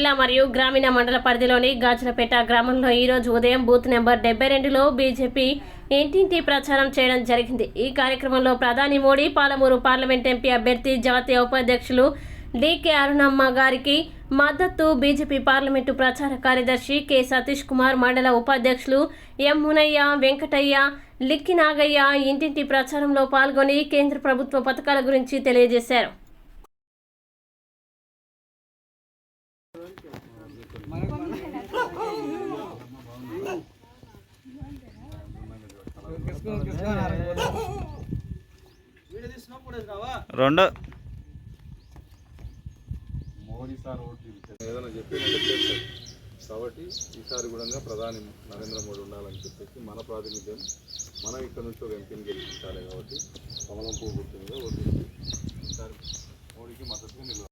జిల్లా మరియు గ్రామీణ మండల పరిధిలోని గాజులపేట గ్రామంలో ఈరోజు ఉదయం బూత్ నెంబర్ 72లో బీజేపీ ఇంటింటి ప్రచారం చేయడం జరిగింది। ఈ కార్యక్రమంలో ప్రధాని మోడీ, పాలమూరు పార్లమెంట్ ఎంపీ అభ్యర్థి జాతీయ ఉపాధ్యక్షులు డీకే అరుణమ్మ గారికి మద్దతు, బీజేపీ పార్లమెంటు ప్రచార కార్యదర్శి కె సతీష్ కుమార్, మండల ఉపాధ్యక్షులు ఎం మునయ్య, వెంకటయ్య, లిక్కి నాగయ్య ఇంటింటి ప్రచారంలో పాల్గొని కేంద్ర ప్రభుత్వ పథకాల గురించి తెలియజేశారు। రెండు మోడీ సార్ ఓట్లు ఏదైనా చెప్పి కాబట్టి ఈసారి కూడా ప్రధాని నరేంద్ర మోడీ ఉండాలని చెప్పేసి మన ప్రాతినిధ్యం మనం ఇక్కడ నుంచి ఒక ఎంపీని గెలిపించాలి కాబట్టి కమలం పువ్వు గుర్తు మీద ఓటు